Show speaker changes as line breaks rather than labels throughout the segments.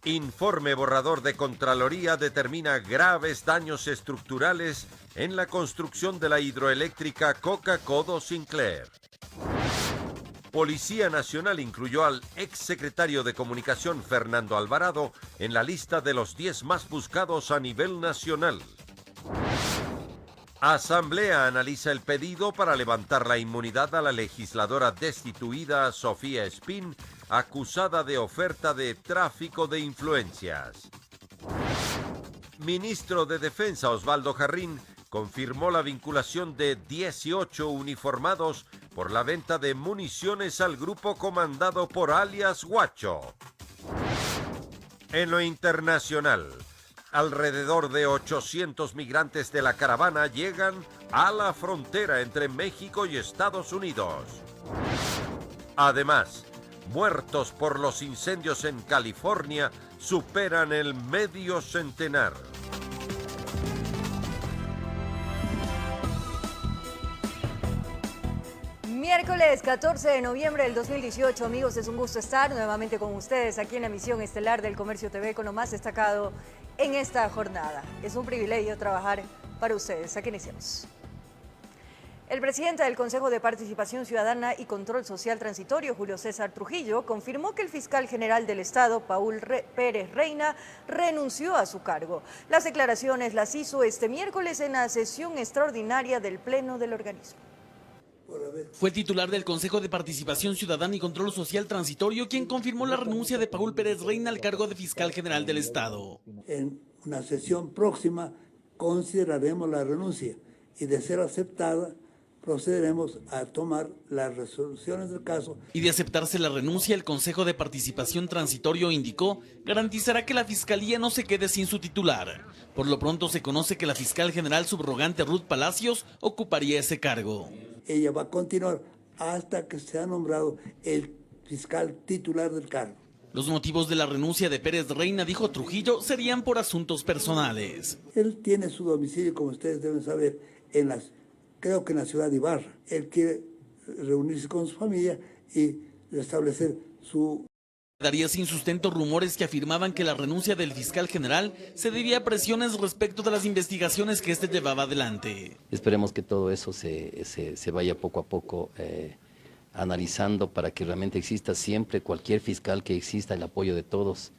Informe borrador de Contraloría determina graves daños estructurales en la construcción de la hidroeléctrica Coca-Codo Sinclair. Policía Nacional incluyó al exsecretario de Comunicación Fernando Alvarado en la lista de los 10 más buscados a nivel nacional. Asamblea analiza el pedido para levantar la inmunidad a la legisladora destituida Sofía Espín, acusada de oferta de tráfico de influencias. Ministro de Defensa Osvaldo Jarrín confirmó la vinculación de 18 uniformados por la venta de municiones al grupo comandado por alias Guacho. En lo internacional, alrededor de 800 migrantes de la caravana llegan a la frontera entre México y Estados Unidos. Además, muertos por los incendios en California superan el medio centenar.
Miércoles 14 de noviembre del 2018, amigos, es un gusto estar nuevamente con ustedes aquí en la emisión estelar del Comercio TV con lo más destacado en esta jornada. Es un privilegio trabajar para ustedes. Aquí iniciamos. El presidente del Consejo de Participación Ciudadana y Control Social Transitorio, Julio César Trujillo, confirmó que el fiscal general del Estado, Paul Pérez Reina, renunció a su cargo. Las declaraciones las hizo este miércoles en la sesión extraordinaria del Pleno del organismo.
Fue el titular del Consejo de Participación Ciudadana y Control Social Transitorio quien confirmó la renuncia de Paul Pérez Reina al cargo de fiscal general del Estado.
En una sesión próxima consideraremos la renuncia y, de ser aceptada, procederemos a tomar las resoluciones del caso.
Y de aceptarse la renuncia, el Consejo de Participación Transitorio indicó garantizará que la Fiscalía no se quede sin su titular. Por lo pronto se conoce que la fiscal general subrogante Ruth Palacios ocuparía ese cargo.
Ella va a continuar hasta que sea nombrado el fiscal titular del cargo.
Los motivos de la renuncia de Pérez Reina, dijo Trujillo, serían por asuntos personales.
Él tiene su domicilio, como ustedes deben saber, creo que en la ciudad de Ibarra. Él quiere reunirse con su familia y restablecer su...
Daría sin sustento rumores que afirmaban que la renuncia del fiscal general se debía a presiones respecto de las investigaciones que éste llevaba adelante.
Esperemos que todo eso se vaya poco a poco analizando para que realmente exista siempre, cualquier fiscal que exista, el apoyo de todos,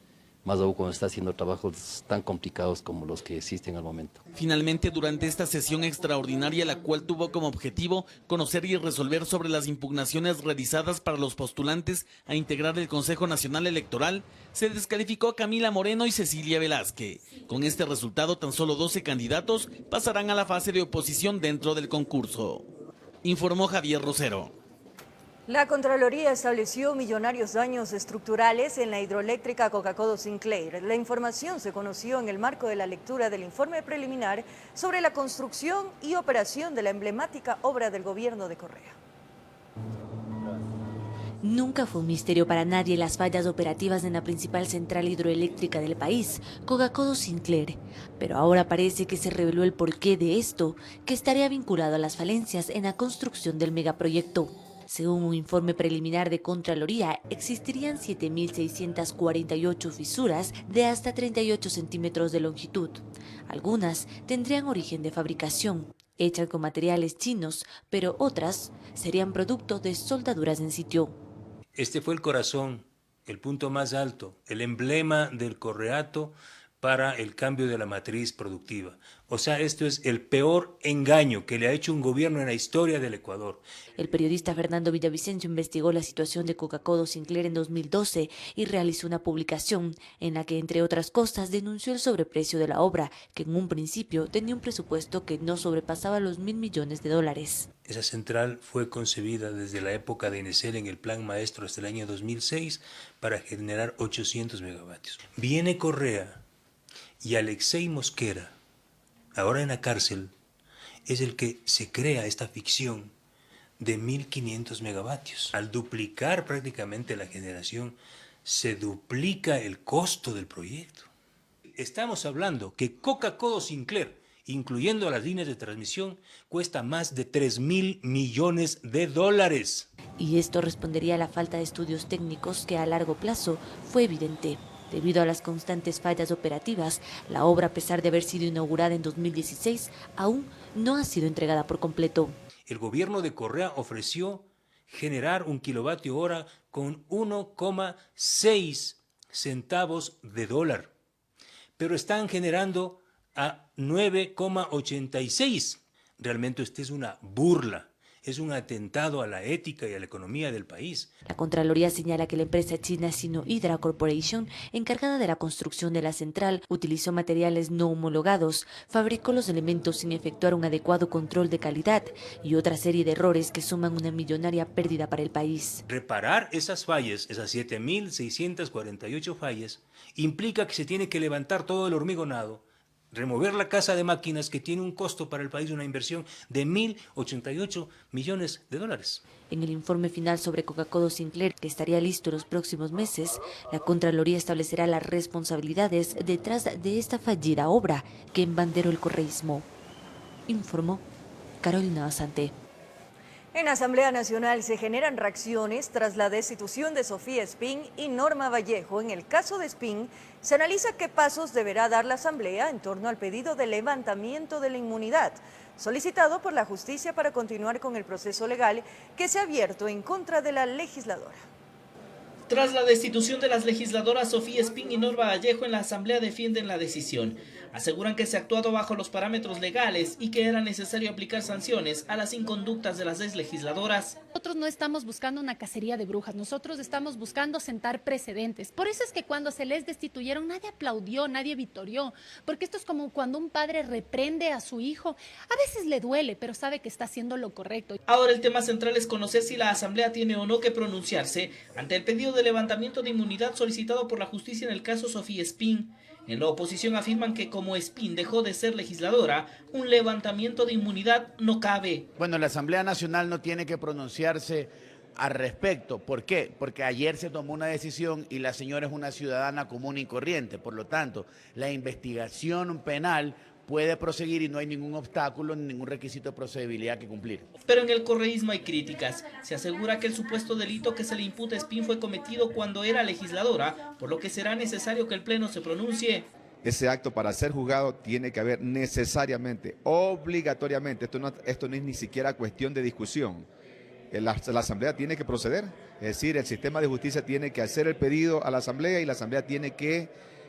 más aún cuando está haciendo trabajos tan complicados como los que existen al momento.
Finalmente, durante esta sesión extraordinaria, la cual tuvo como objetivo conocer y resolver sobre las impugnaciones realizadas para los postulantes a integrar el Consejo Nacional Electoral, se descalificó a Camila Moreno y Cecilia Velázquez. Con este resultado, tan solo 12 candidatos pasarán a la fase de oposición dentro del concurso. Informó Javier Rosero.
La Contraloría estableció millonarios daños estructurales en la hidroeléctrica Coca-Codo Sinclair. La información se conoció en el marco de la lectura del informe preliminar sobre la construcción y operación de la emblemática obra del gobierno de Correa.
Nunca fue un misterio para nadie las fallas operativas en la principal central hidroeléctrica del país, Coca-Codo Sinclair. Pero ahora parece que se reveló el porqué de esto, que estaría vinculado a las falencias en la construcción del megaproyecto. Según un informe preliminar de Contraloría, existirían 7.648 fisuras de hasta 38 centímetros de longitud. Algunas tendrían origen de fabricación, hechas con materiales chinos, pero otras serían producto de soldaduras en sitio.
Este fue el corazón, el punto más alto, el emblema del Correato para el cambio de la matriz productiva. O sea, esto es el peor engaño que le ha hecho un gobierno en la historia del Ecuador.
El periodista Fernando Villavicencio investigó la situación de Coca-Codo Sinclair en 2012 y realizó una publicación en la que, entre otras cosas, denunció el sobreprecio de la obra, que en un principio tenía un presupuesto que no sobrepasaba los $1.000 millones.
Esa central fue concebida desde la época de Enecel en el Plan Maestro hasta el año 2006 para generar 800 megavatios. Viene Correa y Alexei Mosquera, ahora en la cárcel, es el que se crea esta ficción de 1.500 megavatios. Al duplicar prácticamente la generación, se duplica el costo del proyecto. Estamos hablando que Coca-Codo Sinclair, incluyendo las líneas de transmisión, cuesta más de $3.000 millones.
Y esto respondería a la falta de estudios técnicos que a largo plazo fue evidente. Debido a las constantes fallas operativas, la obra, a pesar de haber sido inaugurada en 2016, aún no ha sido entregada por completo.
El gobierno de Correa ofreció generar un kilovatio hora con 1,6 centavos de dólar, pero están generando a 9,86. Realmente esto es una burla, es un atentado a la ética y a la economía del país.
La Contraloría señala que la empresa china Sino-Hydra Corporation, encargada de la construcción de la central, utilizó materiales no homologados, fabricó los elementos sin efectuar un adecuado control de calidad y otra serie de errores que suman una millonaria pérdida para el país.
Reparar esas fallas, esas 7.648 fallas, implica que se tiene que levantar todo el hormigonado, remover la casa de máquinas que tiene un costo para el país, una inversión de 1.088 millones de dólares.
En el informe final sobre Coca-Cola Sinclair, que estaría listo en los próximos meses, la Contraloría establecerá las responsabilidades detrás de esta fallida obra que embanderó el correísmo. Informó Carolina Basante.
En Asamblea Nacional se generan reacciones tras la destitución de Sofía Espín y Norma Vallejo. En el caso de Espín, se analiza qué pasos deberá dar la Asamblea en torno al pedido de levantamiento de la inmunidad, solicitado por la justicia para continuar con el proceso legal que se ha abierto en contra de la legisladora.
Tras la destitución de las legisladoras Sofía Espín y Norma Vallejo, en la Asamblea defienden la decisión. Aseguran que se ha actuado bajo los parámetros legales y que era necesario aplicar sanciones a las inconductas de las legisladoras.
Nosotros no estamos buscando una cacería de brujas, nosotros estamos buscando sentar precedentes. Por eso es que cuando se les destituyeron nadie aplaudió, nadie vitorió, porque esto es como cuando un padre reprende a su hijo. A veces le duele, pero sabe que está haciendo lo correcto.
Ahora el tema central es conocer si la Asamblea tiene o no que pronunciarse ante el pedido de levantamiento de inmunidad solicitado por la justicia en el caso Sofía Espín. En la oposición afirman que como Espín dejó de ser legisladora, un levantamiento de inmunidad no cabe.
Bueno, la Asamblea Nacional no tiene que pronunciarse al respecto. ¿Por qué? Porque ayer se tomó una decisión y la señora es una ciudadana común y corriente. Por lo tanto, la investigación penal puede proseguir y no hay ningún obstáculo, ningún requisito de procedibilidad que cumplir.
Pero en el correísmo hay críticas. Se asegura que el supuesto delito que se le imputa a Espín fue cometido cuando era legisladora, por lo que será necesario que el Pleno se pronuncie.
Ese acto, para ser juzgado, tiene que haber necesariamente, obligatoriamente, esto no es ni siquiera cuestión de discusión. La Asamblea tiene que proceder, es decir, el sistema de justicia tiene que hacer el pedido a la Asamblea y la Asamblea tiene que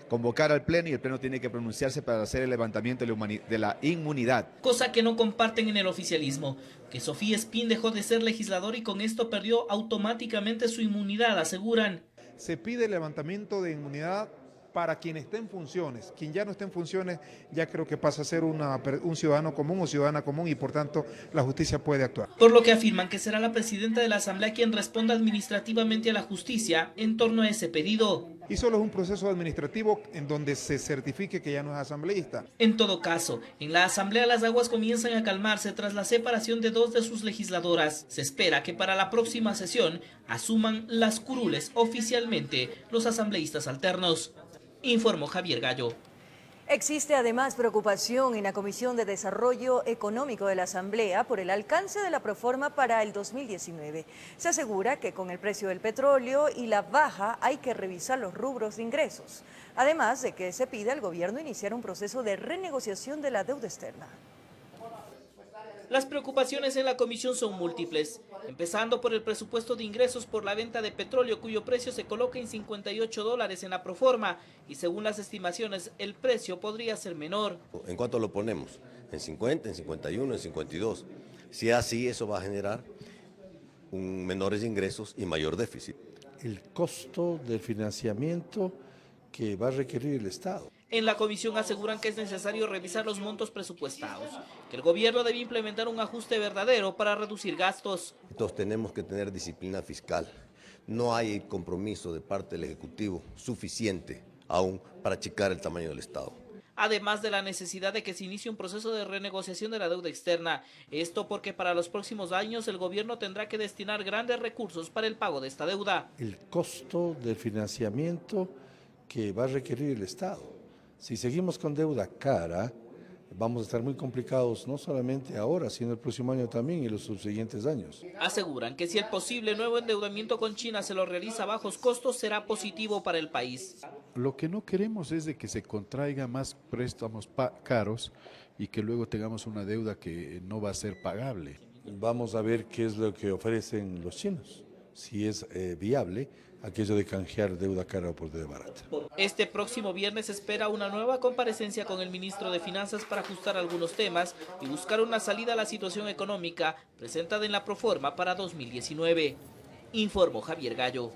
convocar al Pleno y el Pleno tiene que pronunciarse para hacer el levantamiento de la inmunidad.
Cosa que no comparten en el oficialismo, que Sofía Espín dejó de ser legisladora y con esto perdió automáticamente su inmunidad, aseguran.
Se pide el levantamiento de inmunidad para quien esté en funciones. Quien ya no esté en funciones ya creo que pasa a ser un ciudadano común o ciudadana común y por tanto la justicia puede actuar.
Por lo que afirman que será la presidenta de la Asamblea quien responda administrativamente a la justicia en torno a ese pedido.
Y solo es un proceso administrativo en donde se certifique que ya no es asambleísta.
En todo caso, en la Asamblea las aguas comienzan a calmarse tras la separación de 2 de sus legisladoras. Se espera que para la próxima sesión asuman las curules oficialmente los asambleístas alternos. Informó Javier Gallo.
Existe además preocupación en la Comisión de Desarrollo Económico de la Asamblea por el alcance de la proforma para el 2019. Se asegura que con el precio del petróleo y la baja hay que revisar los rubros de ingresos. Además de que se pide al gobierno iniciar un proceso de renegociación de la deuda externa.
Las preocupaciones en la comisión son múltiples, empezando por el presupuesto de ingresos por la venta de petróleo, cuyo precio se coloca en $58 en la proforma y según las estimaciones el precio podría ser menor.
¿En cuánto lo ponemos? ¿En 50, en 51, en 52? Si es así, eso va a generar menores ingresos y mayor déficit.
El costo del financiamiento que va a requerir el Estado.
En la comisión aseguran que es necesario revisar los montos presupuestados, que el gobierno debe implementar un ajuste verdadero para reducir gastos.
Entonces tenemos que tener disciplina fiscal. No hay compromiso de parte del Ejecutivo suficiente aún para achicar el tamaño del Estado.
Además de la necesidad de que se inicie un proceso de renegociación de la deuda externa. Esto porque para los próximos años el gobierno tendrá que destinar grandes recursos para el pago de esta deuda.
El costo del financiamiento que va a requerir el Estado. Si seguimos con deuda cara, vamos a estar muy complicados, no solamente ahora, sino el próximo año también y los subsiguientes años.
Aseguran que si el posible nuevo endeudamiento con China se lo realiza a bajos costos, será positivo para el país.
Lo que no queremos es de que se contraiga más préstamos caros y que luego tengamos una deuda que no va a ser pagable.
Vamos a ver qué es lo que ofrecen los chinos, si es viable aquello de canjear deuda cara por deuda barata.
Este próximo viernes se espera una nueva comparecencia con el ministro de Finanzas para ajustar algunos temas y buscar una salida a la situación económica presentada en la Proforma para 2019. Informó Javier Gallo.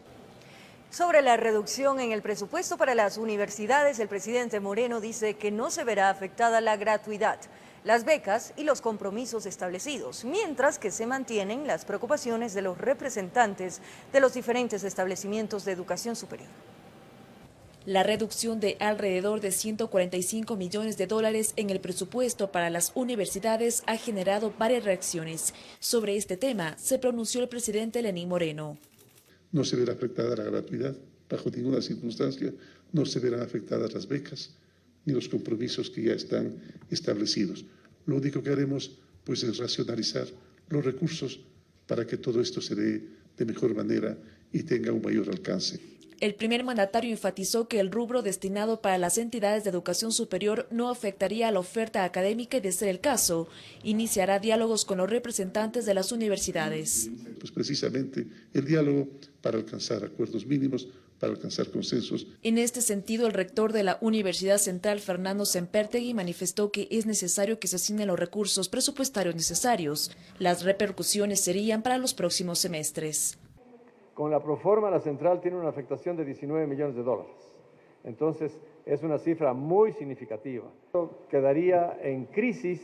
Sobre la reducción en el presupuesto para las universidades, el presidente Moreno dice que no se verá afectada la gratuidad, las becas y los compromisos establecidos, mientras que se mantienen las preocupaciones de los representantes de los diferentes establecimientos de educación superior.
La reducción de alrededor de 145 millones de dólares en el presupuesto para las universidades ha generado varias reacciones. Sobre este tema se pronunció el presidente Lenín Moreno.
No se verá afectada la gratuidad, bajo ninguna circunstancia, no se verán afectadas las becas ni los compromisos que ya están establecidos. Lo único que haremos pues, es racionalizar los recursos para que todo esto se dé de mejor manera y tenga un mayor alcance.
El primer mandatario enfatizó que el rubro destinado para las entidades de educación superior no afectaría a la oferta académica y, de ser el caso, iniciará diálogos con los representantes de las universidades.
Pues precisamente el diálogo para alcanzar acuerdos mínimos, para alcanzar consensos.
En este sentido, el rector de la Universidad Central, Fernando Sempertegui, manifestó que es necesario que se asignen los recursos presupuestarios necesarios. Las repercusiones serían para los próximos semestres.
Con la Proforma, la central tiene una afectación de 19 millones de dólares. Entonces, es una cifra muy significativa. Quedaría en crisis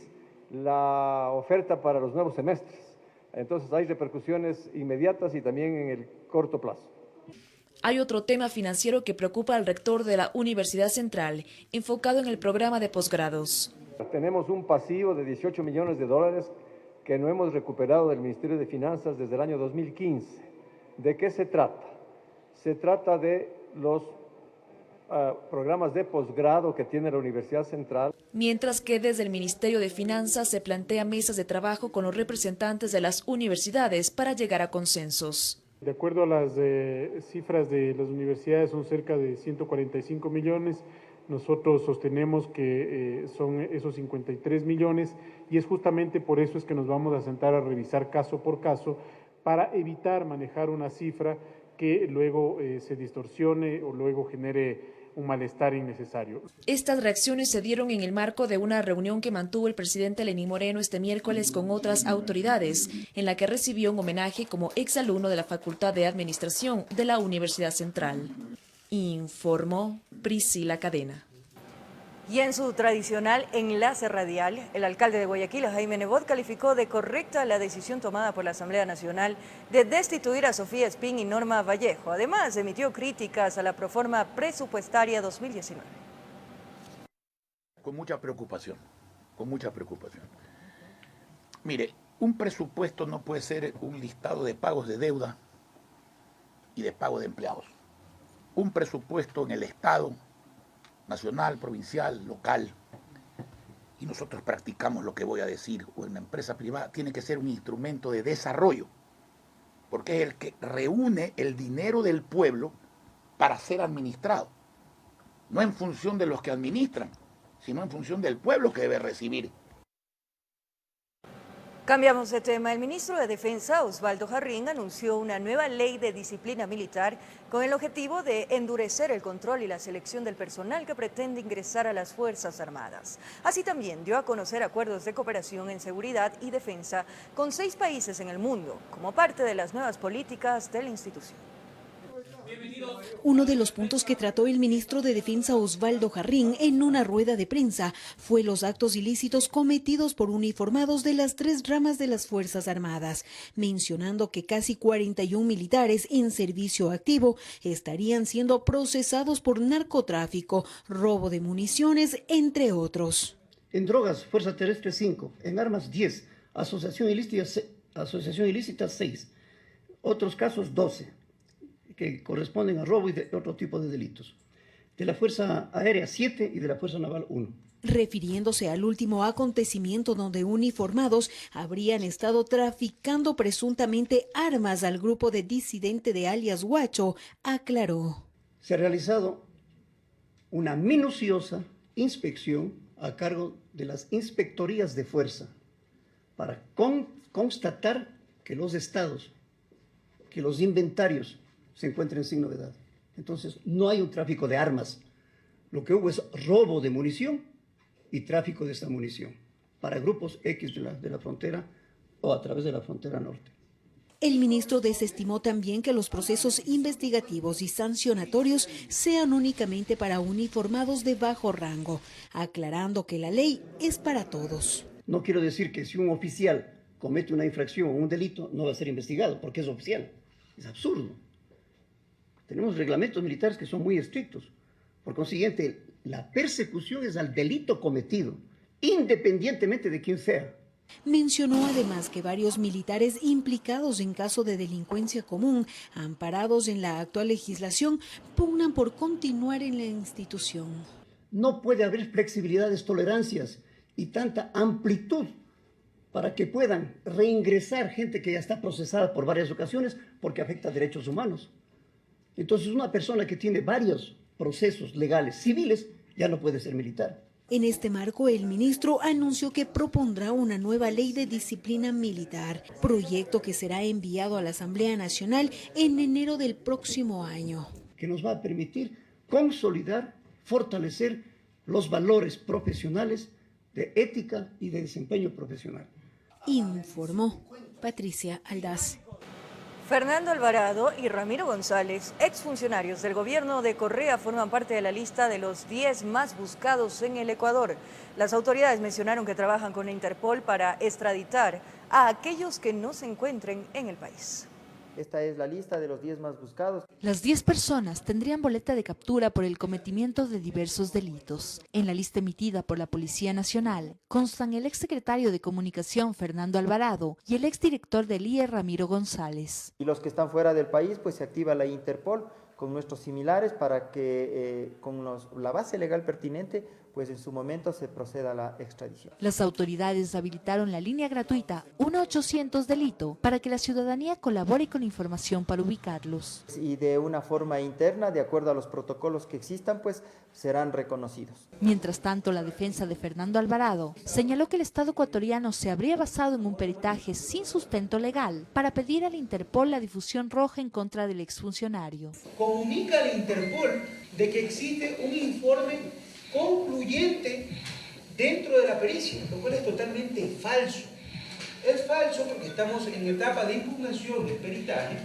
la oferta para los nuevos semestres. Entonces, hay repercusiones inmediatas y también en el corto plazo.
Hay otro tema financiero que preocupa al rector de la Universidad Central, enfocado en el programa de posgrados.
Tenemos un pasivo de 18 millones de dólares que no hemos recuperado del Ministerio de Finanzas desde el año 2015. ¿De qué se trata? Se trata de los programas de posgrado que tiene la Universidad Central.
Mientras que desde el Ministerio de Finanzas se plantea mesas de trabajo con los representantes de las universidades para llegar a consensos.
De acuerdo a las cifras de las universidades, son cerca de 145 millones. Nosotros sostenemos que son esos 53 millones y es justamente por eso es que nos vamos a sentar a revisar caso por caso para evitar manejar una cifra que luego se distorsione o luego genere un malestar innecesario.
Estas reacciones se dieron en el marco de una reunión que mantuvo el presidente Lenín Moreno este miércoles con otras autoridades, en la que recibió un homenaje como exalumno de la Facultad de Administración de la Universidad Central. Informó Priscila Cadena.
Y en su tradicional enlace radial, el alcalde de Guayaquil, Jaime Nebot, calificó de correcta la decisión tomada por la Asamblea Nacional de destituir a Sofía Espín y Norma Vallejo. Además, emitió críticas a la Proforma Presupuestaria 2019.
Con mucha preocupación, con mucha preocupación. Mire, un presupuesto no puede ser un listado de pagos de deuda y de pago de empleados. Un presupuesto en el Estado, nacional, provincial, local, y nosotros practicamos lo que voy a decir, o en una empresa privada, tiene que ser un instrumento de desarrollo, porque es el que reúne el dinero del pueblo para ser administrado, no en función de los que administran, sino en función del pueblo que debe recibir.
Cambiamos de tema. El ministro de Defensa, Osvaldo Jarrín, anunció una nueva ley de disciplina militar con el objetivo de endurecer el control y la selección del personal que pretende ingresar a las Fuerzas Armadas. Así también dio a conocer acuerdos de cooperación en seguridad y defensa con 6 países en el mundo, como parte de las nuevas políticas de la institución.
Uno de los puntos que trató el ministro de Defensa Osvaldo Jarrín en una rueda de prensa fue los actos ilícitos cometidos por uniformados de las 3 ramas de las Fuerzas Armadas, mencionando que casi 41 militares en servicio activo estarían siendo procesados por narcotráfico, robo de municiones, entre otros.
En drogas, Fuerza Terrestre 5, en armas 10, asociación ilícita 6, otros casos 12. Que corresponden a robo y de otro tipo de delitos. de la Fuerza Aérea 7 y de la Fuerza Naval 1.
Refiriéndose al último acontecimiento donde uniformados habrían estado traficando presuntamente armas al grupo de disidente de alias Huacho, aclaró.
Se ha realizado una minuciosa inspección a cargo de las inspectorías de fuerza para constatar que los estados, que los inventarios se encuentren sin novedad. Entonces, no hay un tráfico de armas. Lo que hubo es robo de munición y tráfico de esta munición para grupos X de la frontera o a través de la frontera norte.
El ministro desestimó también que los procesos investigativos y sancionatorios sean únicamente para uniformados de bajo rango, aclarando que la ley es para todos.
No quiero decir que si un oficial comete una infracción o un delito no va a ser investigado porque es oficial. Es absurdo. Tenemos reglamentos militares que son muy estrictos. Por consiguiente, la persecución es al delito cometido, independientemente de quién sea.
Mencionó además que varios militares implicados en caso de delincuencia común, amparados en la actual legislación, pugnan por continuar en la institución.
No puede haber flexibilidades, tolerancias y tanta amplitud para que puedan reingresar gente que ya está procesada por varias ocasiones porque afecta a derechos humanos. Entonces, una persona que tiene varios procesos legales civiles ya no puede ser militar.
En este marco, el ministro anunció que propondrá una nueva ley de disciplina militar, proyecto que será enviado a la Asamblea Nacional en enero del próximo año.
Que nos va a permitir consolidar, fortalecer los valores profesionales de ética y de desempeño profesional.
Informó Patricia Aldaz.
Fernando Alvarado y Ramiro González, exfuncionarios del gobierno de Correa, forman parte de la lista de los 10 más buscados en el Ecuador. Las autoridades mencionaron que trabajan con Interpol para extraditar a aquellos que no se encuentren en el país.
Esta es la lista de los 10 más buscados.
Las 10 personas tendrían boleta de captura por el cometimiento de diversos delitos. En la lista emitida por la Policía Nacional constan el exsecretario de Comunicación Fernando Alvarado y el exdirector del IE Ramiro González.
Y los que están fuera del país, pues se activa la Interpol con nuestros similares para que con la base legal pertinente, pues en su momento se proceda a la extradición.
Las autoridades habilitaron la línea gratuita 1-800 delito para que la ciudadanía colabore con información para ubicarlos.
Y de una forma interna, de acuerdo a los protocolos que existan, pues serán reconocidos.
Mientras tanto, la defensa de Fernando Alvarado señaló que el Estado ecuatoriano se habría basado en un peritaje sin sustento legal para pedir al Interpol la difusión roja en contra del exfuncionario.
Comunica al Interpol de que existe un informe concluyente dentro de la pericia, lo cual es totalmente falso. Es falso porque estamos en etapa de impugnación del peritaje.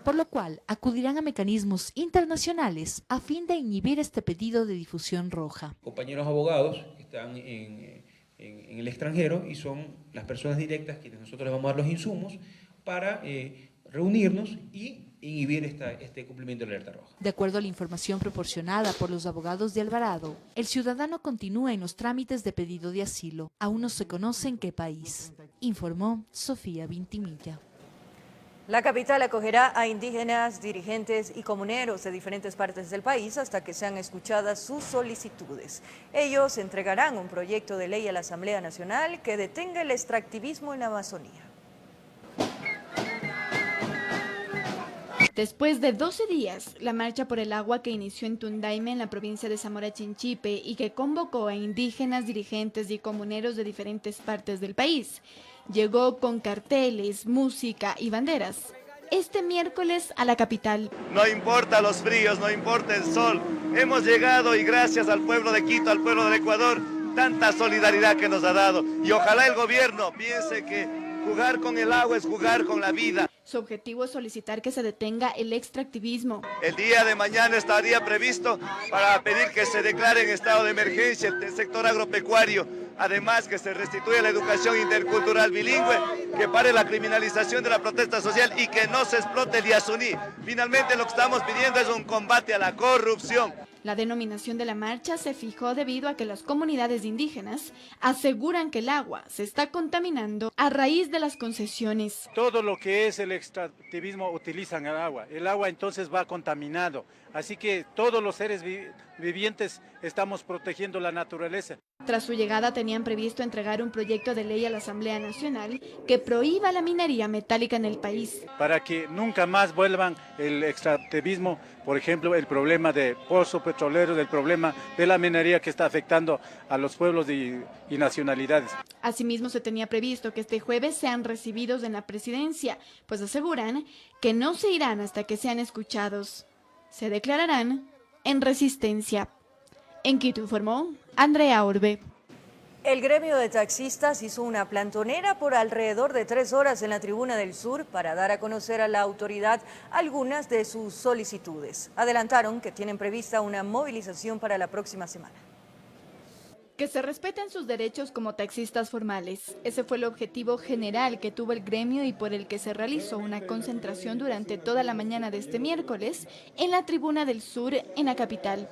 Por lo cual acudirán a mecanismos internacionales a fin de inhibir este pedido de difusión roja.
Compañeros abogados están en el extranjero y son las personas directas quienes nosotros les vamos a dar los insumos para reunirnos y inhibir este cumplimiento de la alerta roja.
De acuerdo a la información proporcionada por los abogados de Alvarado, el ciudadano continúa en los trámites de pedido de asilo. Aún no se conoce en qué país, informó Sofía Vintimilla.
La capital acogerá a indígenas, dirigentes y comuneros de diferentes partes del país hasta que sean escuchadas sus solicitudes. Ellos entregarán un proyecto de ley a la Asamblea Nacional que detenga el extractivismo en la Amazonía.
Después de 12 días, la marcha por el agua que inició en Tundaime, en la provincia de Zamora Chinchipe, y que convocó a indígenas, dirigentes y comuneros de diferentes partes del país, llegó con carteles, música y banderas. Este miércoles a la capital.
No importa los fríos, no importa el sol, hemos llegado y gracias al pueblo de Quito, al pueblo del Ecuador, tanta solidaridad que nos ha dado. Y ojalá el gobierno piense que jugar con el agua es jugar con la vida.
Su objetivo es solicitar que se detenga el extractivismo.
El día de mañana estaría previsto para pedir que se declare en estado de emergencia el sector agropecuario, además que se restituya la educación intercultural bilingüe, que pare la criminalización de la protesta social y que no se explote el Yasuní. Finalmente lo que estamos pidiendo es un combate a la corrupción.
La denominación de la marcha se fijó debido a que las comunidades indígenas aseguran que el agua se está contaminando a raíz de las concesiones.
Todo lo que es el extractivismo utilizan el agua entonces va contaminado, así que todos los seres vivientes estamos protegiendo la naturaleza.
Tras su llegada tenían previsto entregar un proyecto de ley a la Asamblea Nacional que prohíba la minería metálica en el país.
Para que nunca más vuelvan el extractivismo, por ejemplo, el problema de pozos petroleros, el problema de la minería que está afectando a los pueblos y nacionalidades.
Asimismo, se tenía previsto que este jueves sean recibidos en la presidencia, pues aseguran que no se irán hasta que sean escuchados. Se declararán en resistencia. En Quito informó Andrea Orbe.
El gremio de taxistas hizo una plantonera por alrededor de 3 horas en la Tribuna del Sur para dar a conocer a la autoridad algunas de sus solicitudes. Adelantaron que tienen prevista una movilización para la próxima semana.
Que se respeten sus derechos como taxistas formales. Ese fue el objetivo general que tuvo el gremio y por el que se realizó una concentración durante toda la mañana de este miércoles en la Tribuna del Sur en la capital.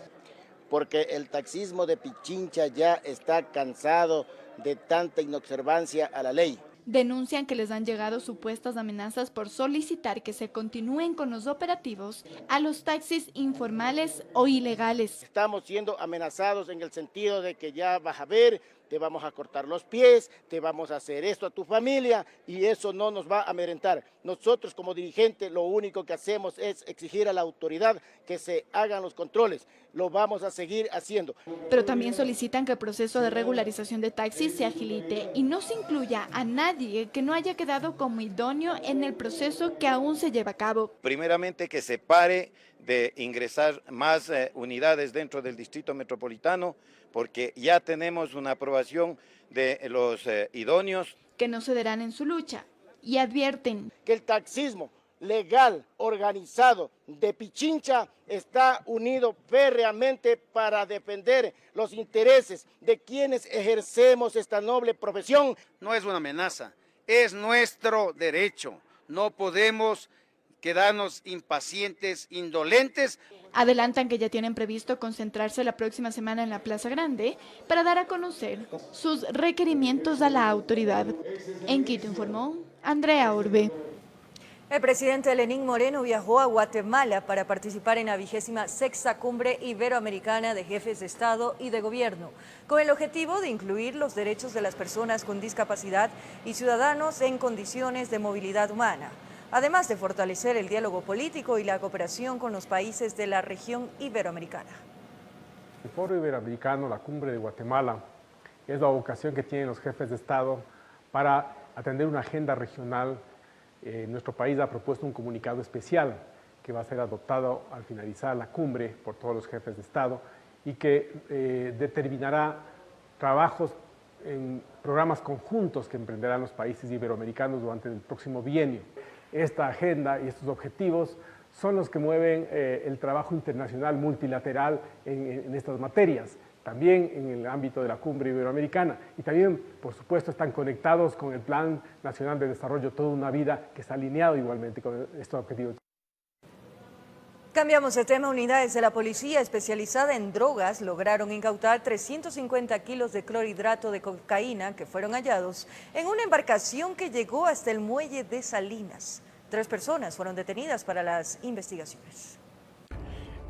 Porque el taxismo de Pichincha ya está cansado de tanta inobservancia a la ley.
Denuncian que les han llegado supuestas amenazas por solicitar que se continúen con los operativos a los taxis informales o ilegales.
Estamos siendo amenazados en el sentido de que ya vas a ver, te vamos a cortar los pies, te vamos a hacer esto a tu familia y eso no nos va a amedrentar. Nosotros como dirigentes lo único que hacemos es exigir a la autoridad que se hagan los controles. Lo vamos a seguir haciendo.
Pero también solicitan que el proceso de regularización de taxis se agilite y no se incluya a nadie que no haya quedado como idóneo en el proceso que aún se lleva a cabo.
Primeramente que se pare de ingresar más unidades dentro del distrito metropolitano, porque ya tenemos una aprobación de los idóneos.
Que no cederán en su lucha y advierten
que el taxismo legal, organizado de Pichincha está unido férreamente para defender los intereses de quienes ejercemos esta noble profesión.
No es una amenaza, es nuestro derecho. No podemos quedarnos impacientes, indolentes.
Adelantan que ya tienen previsto concentrarse la próxima semana en la Plaza Grande para dar a conocer sus requerimientos a la autoridad. En Quito informó Andrea Orbe.
El presidente Lenín Moreno viajó a Guatemala para participar en la 26ª Cumbre Iberoamericana de Jefes de Estado y de Gobierno, con el objetivo de incluir los derechos de las personas con discapacidad y ciudadanos en condiciones de movilidad humana, además de fortalecer el diálogo político y la cooperación con los países de la región iberoamericana.
El Foro Iberoamericano, la Cumbre de Guatemala, es la vocación que tienen los jefes de Estado para atender una agenda regional. Nuestro país ha propuesto un comunicado especial que va a ser adoptado al finalizar la cumbre por todos los jefes de Estado y que determinará trabajos en programas conjuntos que emprenderán los países iberoamericanos durante el próximo bienio. Esta agenda y estos objetivos son los que mueven el trabajo internacional multilateral en estas materias, también en el ámbito de la Cumbre Iberoamericana y también, por supuesto, están conectados con el Plan Nacional de Desarrollo Toda una Vida, que está alineado igualmente con estos objetivos.
Cambiamos de tema. Unidades de la policía especializada en drogas lograron incautar 350 kilos de clorhidrato de cocaína que fueron hallados en una embarcación que llegó hasta el muelle de Salinas. 3 personas fueron detenidas para las investigaciones.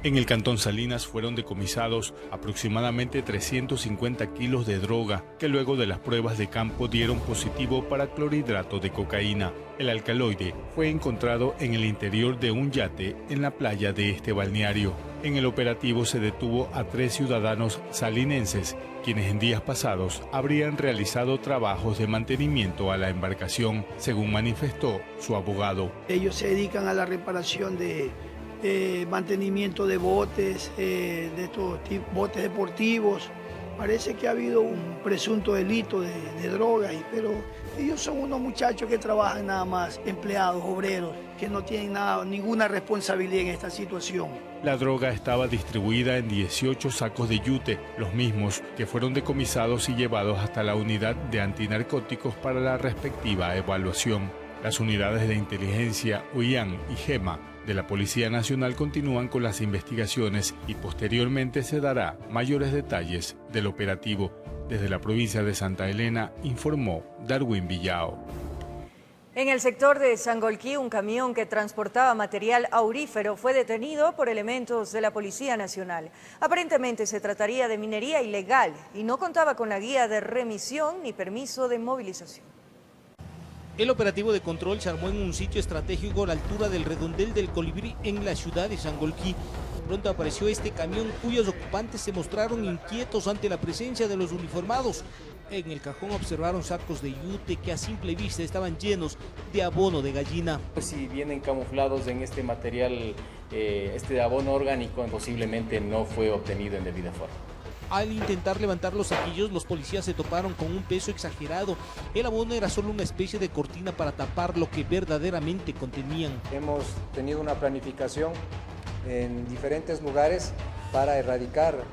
En el cantón Salinas fueron decomisados aproximadamente 350 kilos de droga que luego de las pruebas de campo dieron positivo para clorhidrato de cocaína. El alcaloide fue encontrado en el interior de un yate en la playa de este balneario. En el operativo se detuvo a 3 ciudadanos salinenses, quienes en días pasados habrían realizado trabajos de mantenimiento a la embarcación, según manifestó su abogado.
Ellos se dedican a la reparación de mantenimiento de botes, de estos botes deportivos, Parece que ha habido un presunto delito de drogas, pero ellos son unos muchachos que trabajan nada más, empleados, obreros, que no tienen ninguna responsabilidad en esta situación.
La droga estaba distribuida en 18 sacos de yute, los mismos que fueron decomisados y llevados hasta la unidad de antinarcóticos para la respectiva evaluación. Las unidades de inteligencia UIAN y GEMA de la Policía Nacional continúan con las investigaciones y posteriormente se dará mayores detalles del operativo. Desde la provincia de Santa Elena informó Darwin Villao.
En el sector de Sangolquí, un camión que transportaba material aurífero fue detenido por elementos de la Policía Nacional. Aparentemente se trataría de minería ilegal y no contaba con la guía de remisión ni permiso de movilización.
El operativo de control se armó en un sitio estratégico a la altura del redondel del Colibrí en la ciudad de Sangolquí. Pronto apareció este camión cuyos ocupantes se mostraron inquietos ante la presencia de los uniformados. En el cajón observaron sacos de yute que a simple vista estaban llenos de abono de gallina.
Si vienen camuflados en este material, este abono orgánico, posiblemente no fue obtenido en debida forma.
Al intentar levantar los saquillos, los policías se toparon con un peso exagerado. El abono era solo una especie de cortina para tapar lo que verdaderamente contenían.
Hemos tenido una planificación en diferentes lugares para erradicar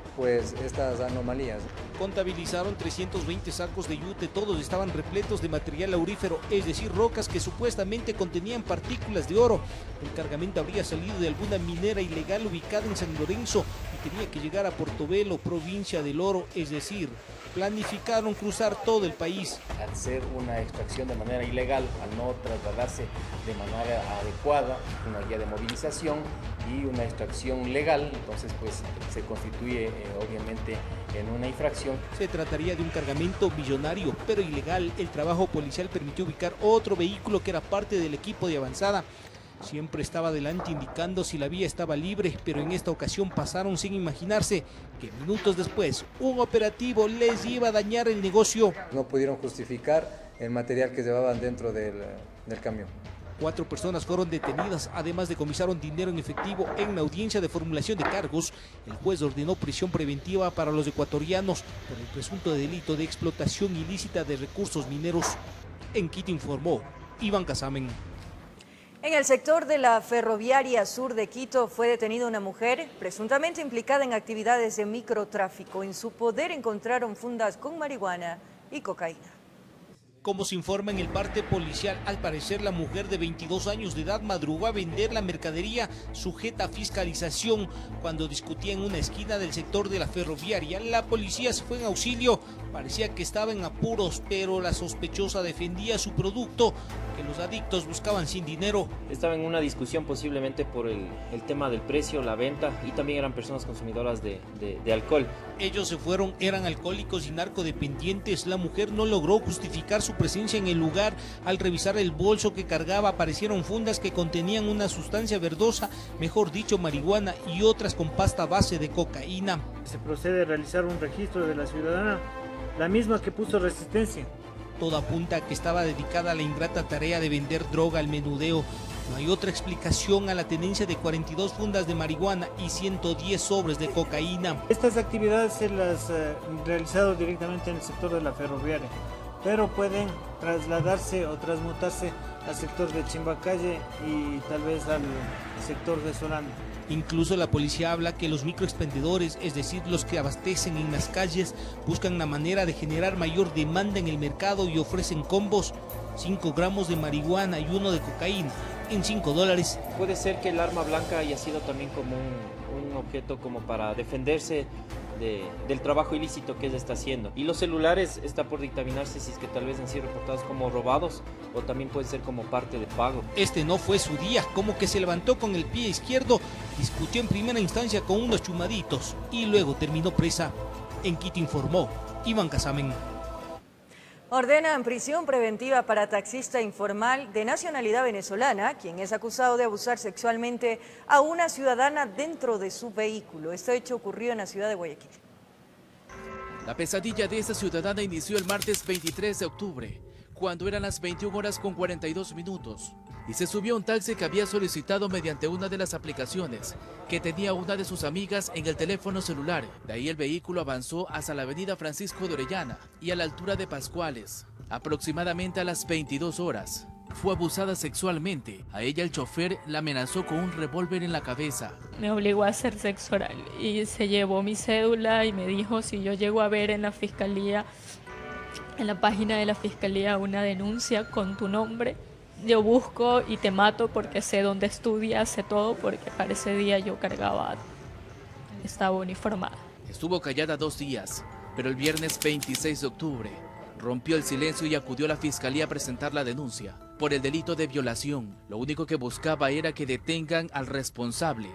estas anomalías.
Contabilizaron 320 sacos de yute, todos estaban repletos de material aurífero, es decir, rocas que supuestamente contenían partículas de oro. El cargamento habría salido de alguna minera ilegal ubicada en San Lorenzo y tenía que llegar a Portobelo, provincia del Oro, es decir, planificaron cruzar todo el país.
Al ser una extracción de manera ilegal, al no trasladarse de manera adecuada, una guía de movilización y una extracción legal, entonces se constituye obviamente en una infracción.
Se trataría de un cargamento millonario, pero ilegal. El trabajo policial permitió ubicar otro vehículo que era parte del equipo de avanzada. Siempre estaba adelante indicando si la vía estaba libre, pero en esta ocasión pasaron sin imaginarse que minutos después un operativo les iba a dañar el negocio.
No pudieron justificar el material que llevaban dentro del camión.
4 personas fueron detenidas, además decomisaron dinero en efectivo. En la audiencia de formulación de cargos, el juez ordenó prisión preventiva para los ecuatorianos por el presunto delito de explotación ilícita de recursos mineros. En Quito informó Iván Casamen.
En el sector de la ferroviaria sur de Quito fue detenida una mujer presuntamente implicada en actividades de microtráfico. En su poder encontraron fundas con marihuana y cocaína.
Como se informa en el parte policial, al parecer la mujer de 22 años de edad madrugó a vender la mercadería sujeta a fiscalización. Cuando discutía en una esquina del sector de la ferroviaria, la policía se fue en auxilio. Parecía que estaba en apuros, pero la sospechosa defendía su producto, que los adictos buscaban sin dinero.
Estaba en una discusión posiblemente por el tema del precio, la venta, y también eran personas consumidoras de alcohol.
Ellos se fueron, eran alcohólicos y narcodependientes. La mujer no logró justificar su presencia en el lugar. Al revisar el bolso que cargaba, aparecieron fundas que contenían una sustancia verdosa, mejor dicho marihuana, y otras con pasta base de cocaína.
Se procede a realizar un registro de la ciudadana, la misma que puso resistencia.
Todo apunta a que estaba dedicada a la ingrata tarea de vender droga al menudeo. No hay otra explicación a la tenencia de 42 fundas de marihuana y 110 sobres de cocaína.
Estas actividades se las realizado directamente en el sector de la ferroviaria, pero pueden trasladarse o transmutarse al sector de Chimbacalle y tal vez al sector de Solano.
Incluso la policía habla que los microexpendedores, es decir, los que abastecen en las calles, buscan la manera de generar mayor demanda en el mercado y ofrecen combos, 5 gramos de marihuana y 1 de cocaína en $5.
Puede ser que el arma blanca haya sido también como un objeto como para defenderse del trabajo ilícito que ella está haciendo. Y los celulares está por dictaminarse si es que tal vez han sido reportados como robados o también puede ser como parte de pago.
Este no fue su día, como que se levantó con el pie izquierdo, discutió en primera instancia con unos chumaditos y luego terminó presa. En Quito informó Iván Casamen.
Ordenan prisión preventiva para taxista informal de nacionalidad venezolana, quien es acusado de abusar sexualmente a una ciudadana dentro de su vehículo. Este hecho ocurrió en la ciudad de Guayaquil.
La pesadilla de esta ciudadana inició el martes 23 de octubre, cuando eran las 21:42. y se subió a un taxi que había solicitado mediante una de las aplicaciones que tenía una de sus amigas en el teléfono celular. De ahí el vehículo avanzó hacia la avenida Francisco de Orellana y a la altura de Pascuales. Aproximadamente a las 22 horas, fue abusada sexualmente. A ella el chofer la amenazó con un revólver en la cabeza.
Me obligó a hacer sexo oral y se llevó mi cédula y me dijo si yo llego a ver en la fiscalía, en la página de la fiscalía, una denuncia con tu nombre, yo busco y te mato porque sé dónde estudias, sé todo, porque para ese día yo estaba uniformada.
Estuvo callada 2 días, pero el viernes 26 de octubre rompió el silencio y acudió a la fiscalía a presentar la denuncia por el delito de violación. Lo único que buscaba era que detengan al responsable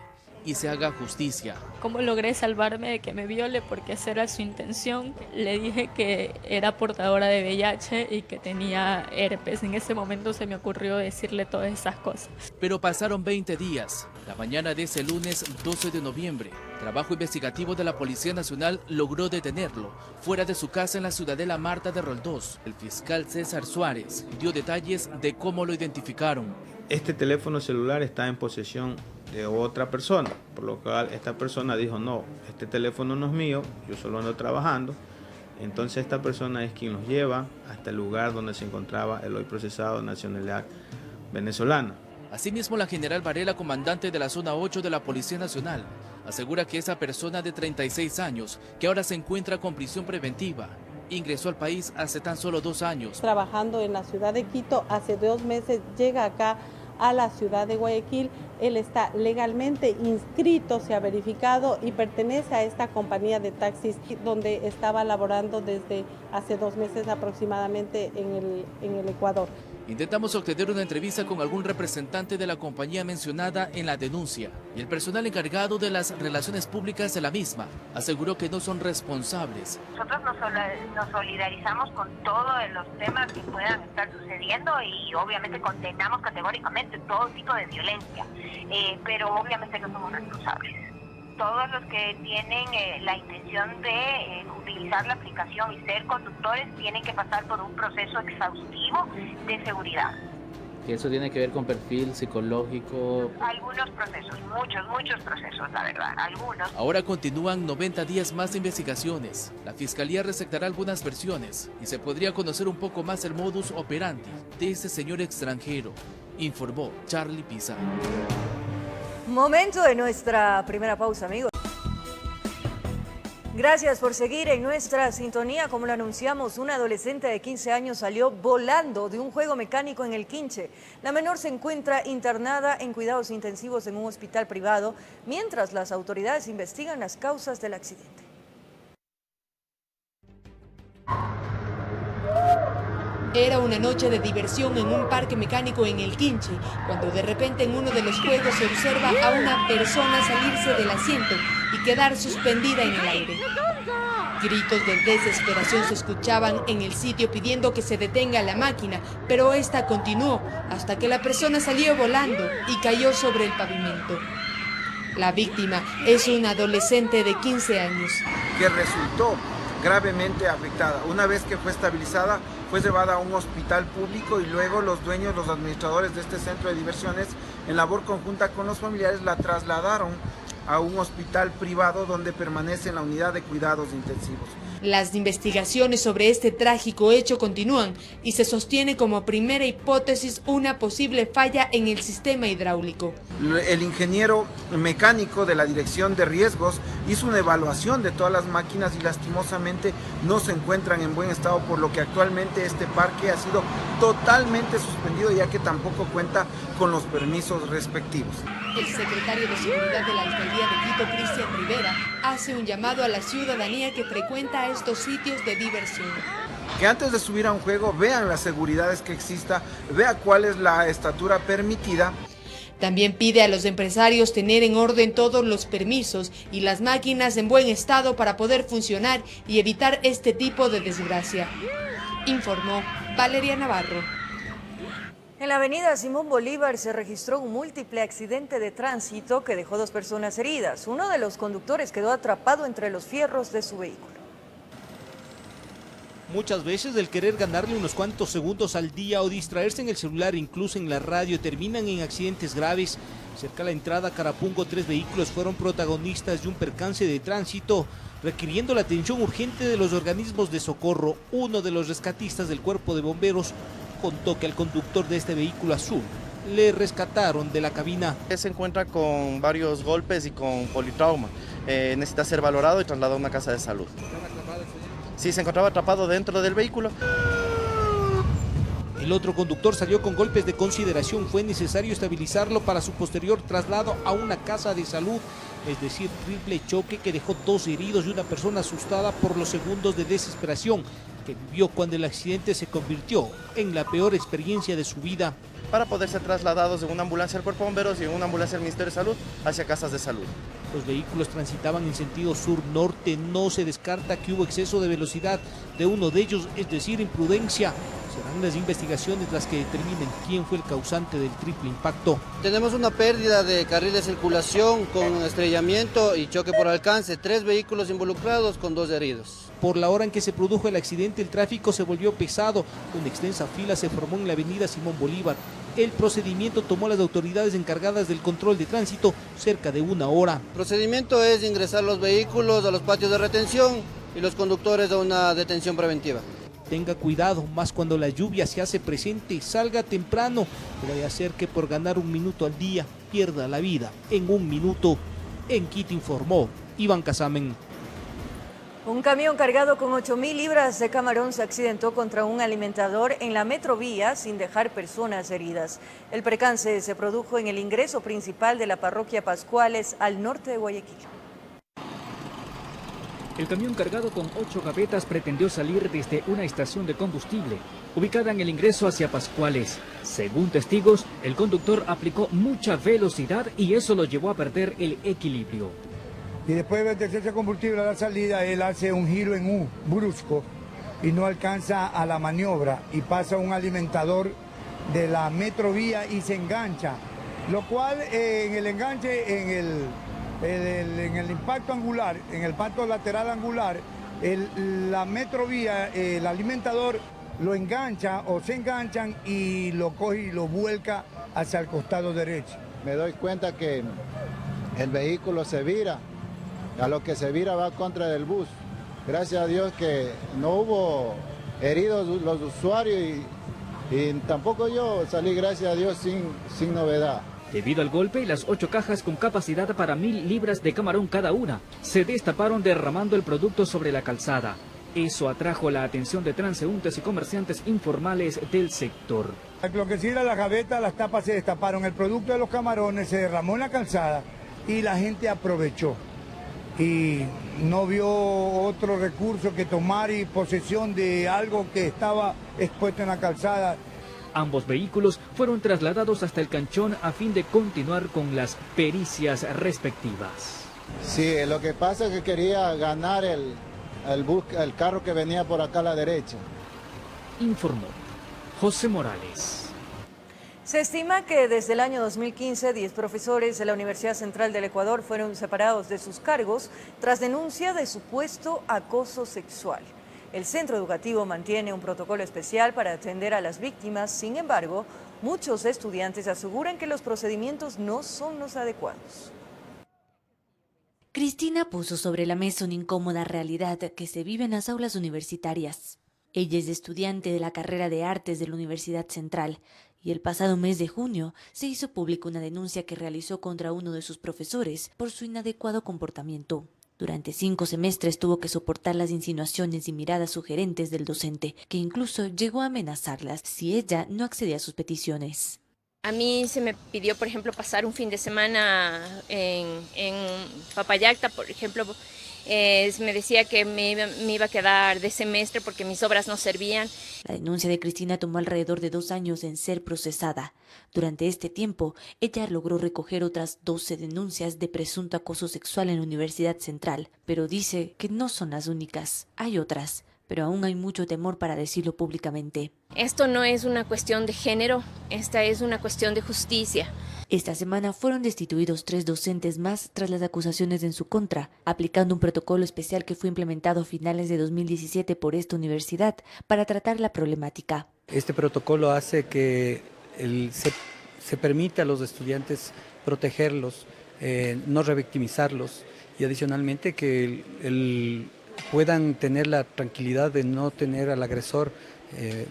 y se haga justicia.
¿Cómo logré salvarme de que me viole? Porque esa era su intención. Le dije que era portadora de VIH y que tenía herpes. En ese momento se me ocurrió decirle todas esas cosas.
Pero pasaron 20 días. La mañana de ese lunes 12 de noviembre, trabajo investigativo de la Policía Nacional logró detenerlo fuera de su casa en la Ciudadela Marta de Roldós. El fiscal César Suárez dio detalles de cómo lo identificaron.
Este teléfono celular está en posesión de otra persona, por lo cual esta persona dijo: no, este teléfono no es mío, yo solo ando trabajando. Entonces esta persona es quien los lleva hasta el lugar donde se encontraba el hoy procesado de nacionalidad venezolana.
Asimismo, la general Varela, comandante de la zona 8 de la Policía Nacional, asegura que esa persona de 36 años, que ahora se encuentra con prisión preventiva, ingresó al país hace tan solo 2 años.
Trabajando en la ciudad de Quito, hace 2 meses llega acá a la ciudad de Guayaquil. Él está legalmente inscrito, se ha verificado y pertenece a esta compañía de taxis donde estaba laborando desde hace 2 meses aproximadamente en el Ecuador.
Intentamos obtener una entrevista con algún representante de la compañía mencionada en la denuncia y el personal encargado de las relaciones públicas de la misma aseguró que no son responsables.
Nosotros nos solidarizamos con todos los temas que puedan estar sucediendo y obviamente condenamos categóricamente todo tipo de violencia, pero obviamente no somos responsables. Todos los que tienen la intención de utilizar la aplicación y ser conductores tienen que pasar por un proceso exhaustivo de seguridad.
¿Y eso tiene que ver con perfil psicológico?
Algunos procesos, muchos procesos, la verdad, algunos.
Ahora continúan 90 días más de investigaciones. La Fiscalía recetará algunas versiones y se podría conocer un poco más el modus operandi de ese señor extranjero, informó Charlie Pizarro.
Momento de nuestra primera pausa, amigos. Gracias por seguir en nuestra sintonía. Como lo anunciamos, una adolescente de 15 años salió volando de un juego mecánico en el Quinche. La menor se encuentra internada en cuidados intensivos en un hospital privado, mientras las autoridades investigan las causas del accidente.
Era una noche de diversión en un parque mecánico en el Quinche, cuando de repente en uno de los juegos se observa a una persona salirse del asiento y quedar suspendida en el aire. Gritos de desesperación se escuchaban en el sitio pidiendo que se detenga la máquina, pero esta continuó hasta que la persona salió volando y cayó sobre el pavimento. La víctima es una adolescente de 15 años.
Que resultó gravemente afectada. Una vez que fue estabilizada, fue llevada a un hospital público y luego los dueños, los administradores de este centro de diversiones, en labor conjunta con los familiares, la trasladaron a un hospital privado donde permanece en la unidad de cuidados intensivos.
Las investigaciones sobre este trágico hecho continúan y se sostiene como primera hipótesis una posible falla en el sistema hidráulico.
El ingeniero mecánico de la Dirección de Riesgos hizo una evaluación de todas las máquinas y lastimosamente no se encuentran en buen estado, por lo que actualmente este parque ha sido totalmente suspendido, ya que tampoco cuenta con los permisos respectivos.
El secretario de Seguridad de la Alcaldía de Quito, Cristian Rivera, hace un llamado a la ciudadanía que frecuenta estos sitios de diversión.
Que antes de subir a un juego vean las seguridades que exista, vea cuál es la estatura permitida.
También pide a los empresarios tener en orden todos los permisos y las máquinas en buen estado para poder funcionar y evitar este tipo de desgracia. Informó Valeria Navarro.
En la avenida Simón Bolívar se registró un múltiple accidente de tránsito que dejó 2 personas heridas. Uno de los conductores quedó atrapado entre los fierros de su vehículo.
Muchas veces el querer ganarle unos cuantos segundos al día o distraerse en el celular, incluso en la radio, terminan en accidentes graves. Cerca a la entrada a Carapungo, 3 vehículos fueron protagonistas de un percance de tránsito, requiriendo la atención urgente de los organismos de socorro. Uno de los rescatistas del cuerpo de bomberos contó que al conductor de este vehículo azul le rescataron de la cabina.
Se encuentra con varios golpes y con politrauma. Necesita ser valorado y trasladado a una casa de salud. Sí, se encontraba atrapado dentro del vehículo.
El otro conductor salió con golpes de consideración. Fue necesario estabilizarlo para su posterior traslado a una casa de salud. Es decir, triple choque que dejó 2 heridos y una persona asustada por los segundos de desesperación que vivió cuando el accidente se convirtió en la peor experiencia de su vida.
Para poder ser trasladados en una ambulancia del Cuerpo de Bomberos y en una ambulancia del Ministerio de Salud hacia casas de salud.
Los vehículos transitaban en sentido sur-norte. No se descarta que hubo exceso de velocidad de uno de ellos, es decir, imprudencia. Serán las investigaciones las que determinen quién fue el causante del triple impacto.
Tenemos una pérdida de carril de circulación con estrellamiento y choque por alcance. 3 vehículos involucrados con 2 heridos.
Por la hora en que se produjo el accidente, el tráfico se volvió pesado. Una extensa fila se formó en la avenida Simón Bolívar. El procedimiento tomó a las autoridades encargadas del control de tránsito cerca de 1 hora.
El procedimiento es ingresar los vehículos a los patios de retención y los conductores a una detención preventiva.
Tenga cuidado, más cuando la lluvia se hace presente, salga temprano, no vaya a ser que por ganar 1 minuto al día pierda la vida en 1 minuto. En Quito informó Iván Casamen.
Un camión cargado con 8.000 libras de camarón se accidentó contra un alimentador en la Metrovía sin dejar personas heridas. El percance se produjo en el ingreso principal de la parroquia Pascuales al norte de Guayaquil.
El camión cargado con 8 gavetas pretendió salir desde una estación de combustible ubicada en el ingreso hacia Pascuales. Según testigos, el conductor aplicó mucha velocidad y eso lo llevó a perder el equilibrio.
Y después de meterse combustible a la salida, él hace un giro en U brusco y no alcanza a la maniobra y pasa un alimentador de la Metrovía y se engancha, lo cual en el enganche, en el impacto angular, en el impacto lateral angular, la Metrovía, el alimentador lo engancha o se enganchan y lo coge y lo vuelca hacia el costado derecho.
Me doy cuenta que el vehículo se vira. A lo que se vira va contra del bus. Gracias a Dios que no hubo heridos los usuarios y tampoco yo salí, gracias a Dios, sin novedad.
Debido al golpe y las 8 cajas con capacidad para 1.000 libras de camarón cada una se destaparon derramando el producto sobre la calzada. Eso atrajo la atención de transeúntes y comerciantes informales del sector.
Lo que sí era la gaveta, las tapas se destaparon, el producto de los camarones se derramó en la calzada y la gente aprovechó. Y no vio otro recurso que tomar y posesión de algo que estaba expuesto en la calzada.
Ambos vehículos fueron trasladados hasta el canchón a fin de continuar con las pericias respectivas.
Sí, lo que pasa es que quería ganar el carro que venía por acá a la derecha.
Informó José Morales.
Se estima que desde el año 2015 10 profesores de la Universidad Central del Ecuador fueron separados de sus cargos tras denuncia de supuesto acoso sexual. El centro educativo mantiene un protocolo especial para atender a las víctimas. Sin embargo, muchos estudiantes aseguran que los procedimientos no son los adecuados.
Cristina puso sobre la mesa una incómoda realidad que se vive en las aulas universitarias. Ella es estudiante de la carrera de Artes de la Universidad Central y el pasado mes de junio se hizo pública una denuncia que realizó contra uno de sus profesores por su inadecuado comportamiento. Durante 5 semestres tuvo que soportar las insinuaciones y miradas sugerentes del docente, que incluso llegó a amenazarlas si ella no accedía a sus peticiones.
A mí se me pidió, por ejemplo, pasar un fin de semana en Papayacta, por ejemplo. Me decía que me iba a quedar de semestre porque mis obras no servían.
La denuncia de Cristina tomó alrededor de 2 años en ser procesada. Durante este tiempo, ella logró recoger otras 12 denuncias de presunto acoso sexual en la Universidad Central, pero dice que no son las únicas. Hay otras, pero aún hay mucho temor para decirlo públicamente.
Esto no es una cuestión de género, esta es una cuestión de justicia.
Esta semana fueron destituidos 3 docentes más tras las acusaciones en su contra, aplicando un protocolo especial que fue implementado a finales de 2017 por esta universidad para tratar la problemática.
Este protocolo hace que se permite a los estudiantes protegerlos, no revictimizarlos y adicionalmente que puedan tener la tranquilidad de no tener al agresor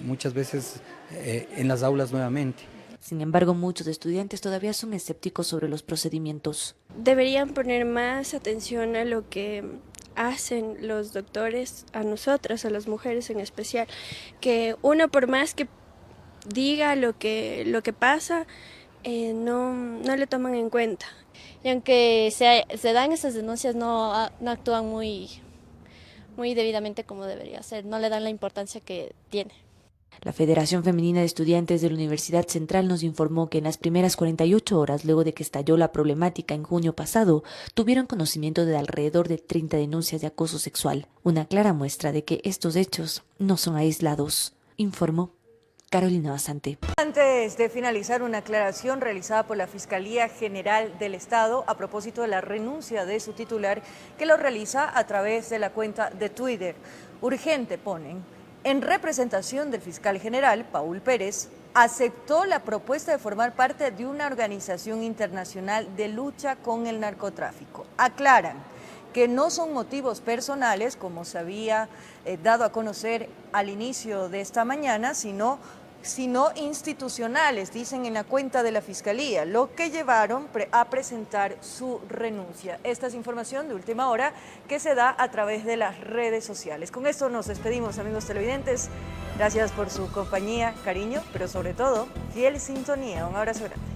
muchas veces en las aulas nuevamente.
Sin embargo, muchos estudiantes todavía son escépticos sobre los procedimientos.
Deberían poner más atención a lo que hacen los doctores, a nosotras, a las mujeres en especial, que uno por más que diga lo que pasa, no le toman en cuenta.
Y aunque se dan esas denuncias, no actúan muy debidamente como debería ser, no le dan la importancia que tiene.
La Federación Femenina de Estudiantes de la Universidad Central nos informó que en las primeras 48 horas, luego de que estalló la problemática en junio pasado, tuvieron conocimiento de alrededor de 30 denuncias de acoso sexual, una clara muestra de que estos hechos no son aislados, informó Carolina Basante.
Antes de finalizar, una aclaración realizada por la Fiscalía General del Estado a propósito de la renuncia de su titular, que lo realiza a través de la cuenta de Twitter. Urgente, ponen. En representación del fiscal general, Paul Pérez, aceptó la propuesta de formar parte de una organización internacional de lucha con el narcotráfico. Aclaran que no son motivos personales, como se había dado a conocer al inicio de esta mañana, sino institucionales, dicen en la cuenta de la Fiscalía, lo que llevaron a presentar su renuncia. Esta es información de última hora que se da a través de las redes sociales. Con esto nos despedimos, amigos televidentes. Gracias por su compañía, cariño, pero sobre todo, fiel sintonía. Un abrazo grande.